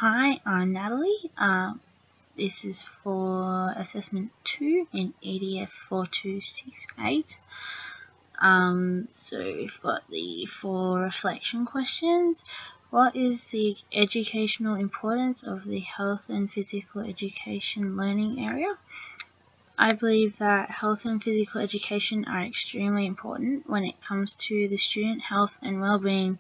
Hi, I'm Natalie. This is for Assessment 2 in EDF4268. So we've got the 4 reflection questions. What is the educational importance of the health and physical education learning area? I believe that health and physical education are extremely important when it comes to the student health and well-being,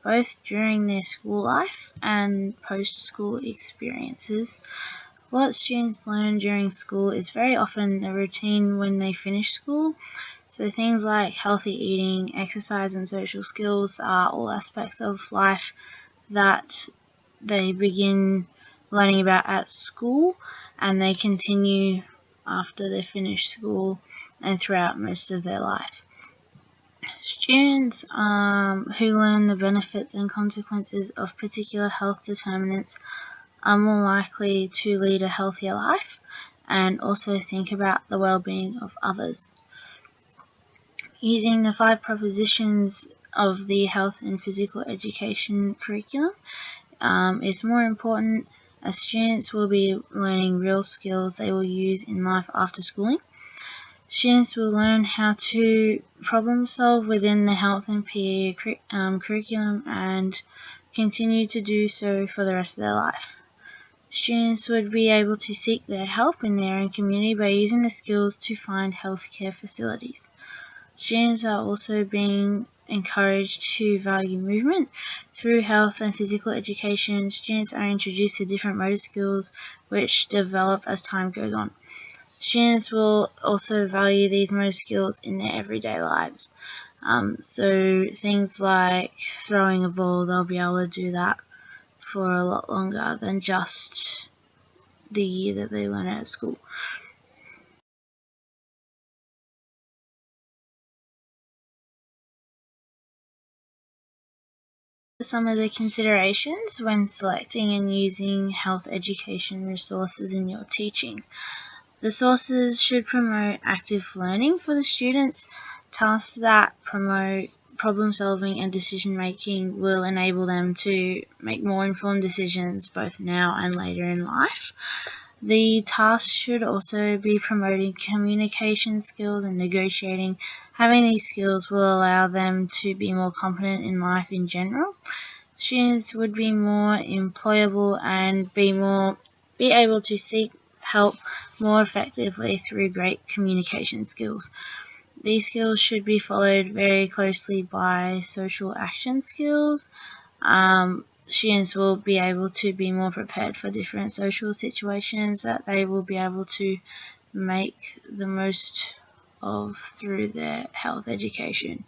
both during their school life and post-school experiences. What students learn during school is very often the routine when they finish school. So things like healthy eating, exercise and social skills are all aspects of life that they begin learning about at school, and they continue after they finish school and throughout most of their life. Students who learn the benefits and consequences of particular health determinants are more likely to lead a healthier life and also think about the well-being of others. Using the 5 propositions of the health and physical education curriculum is more important, as students will be learning real skills they will use in life after schooling. Students will learn how to problem solve within the health and PE curriculum and continue to do so for the rest of their life. Students would be able to seek their help in their own community by using the skills to find healthcare facilities. Students are also being encouraged to value movement. Through health and physical education, students are introduced to different motor skills which develop as time goes on. Students will also value these motor skills in their everyday lives. So things like throwing a ball, they'll be able to do that for a lot longer than just the year that they learn it at school. Some of the considerations when selecting and using health education resources in your teaching. The sources should promote active learning for the students. Tasks that promote problem solving and decision making will enable them to make more informed decisions both now and later in life. The task should also be promoting communication skills and negotiating. Having these skills will allow them to be more competent in life in general. Students would be more employable and be able to seek help more effectively through great communication skills. These skills should be followed very closely by social action skills. Students will be able to be more prepared for different social situations that they will be able to make the most of through their health education.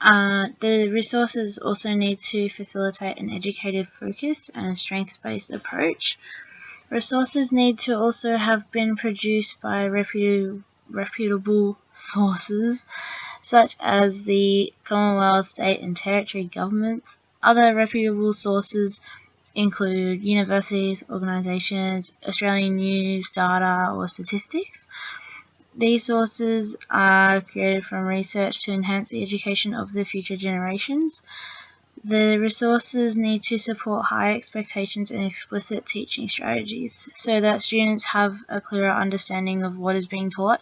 The resources also need to facilitate an educative focus and a strengths-based approach. Resources need to also have been produced by reputable sources, such as the Commonwealth, state and territory governments. Other reputable sources include universities, organisations, Australian news, data or statistics. These sources are created from research to enhance the education of the future generations. The resources need to support high expectations and explicit teaching strategies so that students have a clearer understanding of what is being taught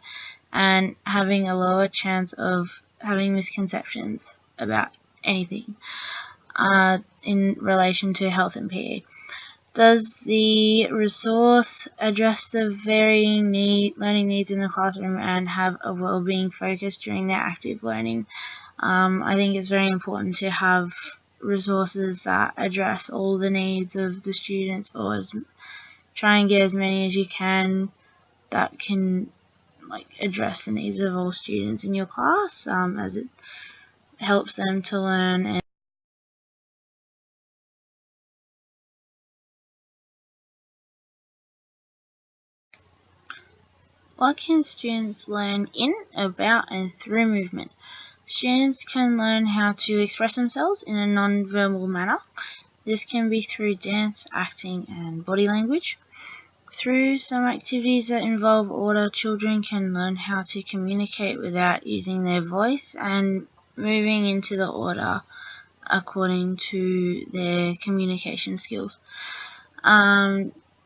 and having a lower chance of having misconceptions about anything in relation to health and PE. Does the resource address the varying learning needs in the classroom and have a well-being focus during their active learning? I think it's very important to have resources that address all the needs of the students, or try and get as many as you can that can address the needs of all students in your class, as it helps them to learn. What can students learn in, about and through movement? Students can learn how to express themselves in a non-verbal manner. This can be through dance, acting and body language. Through some activities that involve order, children can learn how to communicate without using their voice, and moving into the order according to their communication skills.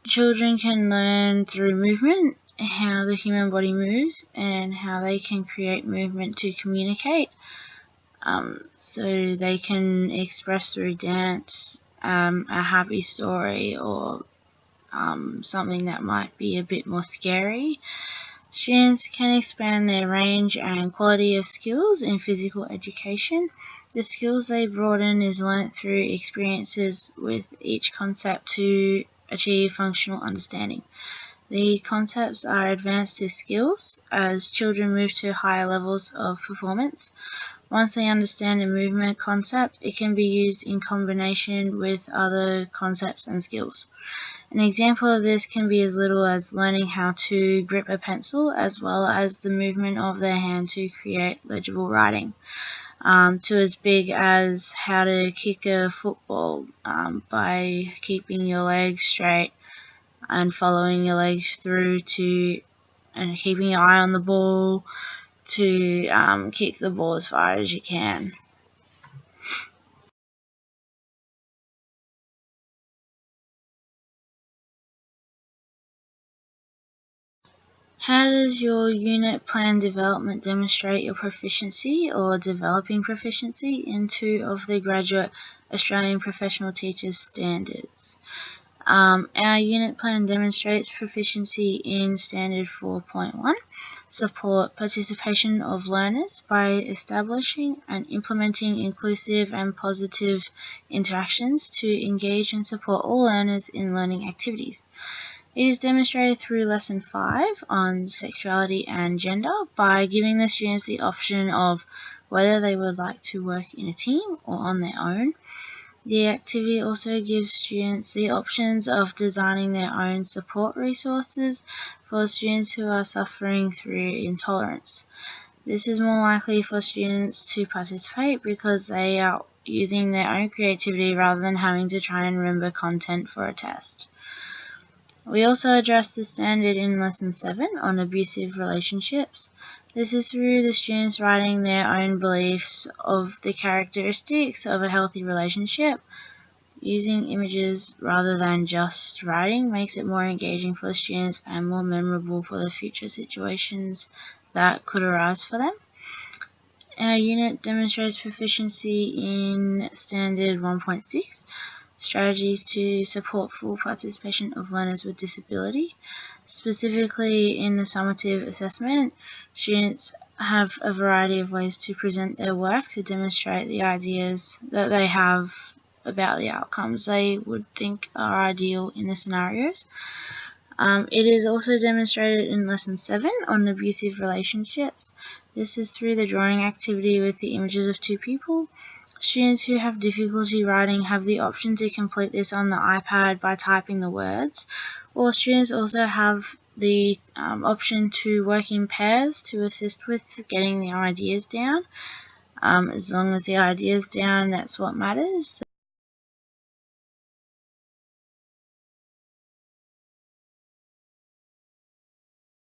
Children can learn through movement how the human body moves and how they can create movement to communicate. So they can express through dance a happy story or something that might be a bit more scary. Students can expand their range and quality of skills in physical education. The skills they broaden is learnt through experiences with each concept to achieve functional understanding. The concepts are advanced to skills as children move to higher levels of performance. Once they understand a movement concept, it can be used in combination with other concepts and skills. An example of this can be as little as learning how to grip a pencil as well as the movement of their hand to create legible writing, to as big as how to kick a football by keeping your legs straight and following your legs through and keeping your eye on the ball to kick the ball as far as you can. How does your unit plan development demonstrate your proficiency or developing proficiency in 2 of the Graduate Australian Professional Teachers Standards? Our unit plan demonstrates proficiency in Standard 4.1, support participation of learners by establishing and implementing inclusive and positive interactions to engage and support all learners in learning activities. It is demonstrated through Lesson 5 on sexuality and gender by giving the students the option of whether they would like to work in a team or on their own. The activity also gives students the options of designing their own support resources for students who are suffering through intolerance. This is more likely for students to participate because they are using their own creativity rather than having to try and remember content for a test. We also address the standard in Lesson 7 on abusive relationships. This is through the students writing their own beliefs of the characteristics of a healthy relationship. Using images rather than just writing makes it more engaging for the students and more memorable for the future situations that could arise for them. Our unit demonstrates proficiency in Standard 1.6. Strategies to support full participation of learners with disability. Specifically in the summative assessment, students have a variety of ways to present their work to demonstrate the ideas that they have about the outcomes they would think are ideal in the scenarios. It is also demonstrated in Lesson 7 on abusive relationships. This is through the drawing activity with the images of 2 people. Students who have difficulty writing have the option to complete this on the iPad by typing the words, or students also have the option to work in pairs to assist with getting the ideas down. As long as the idea is down, that's what matters.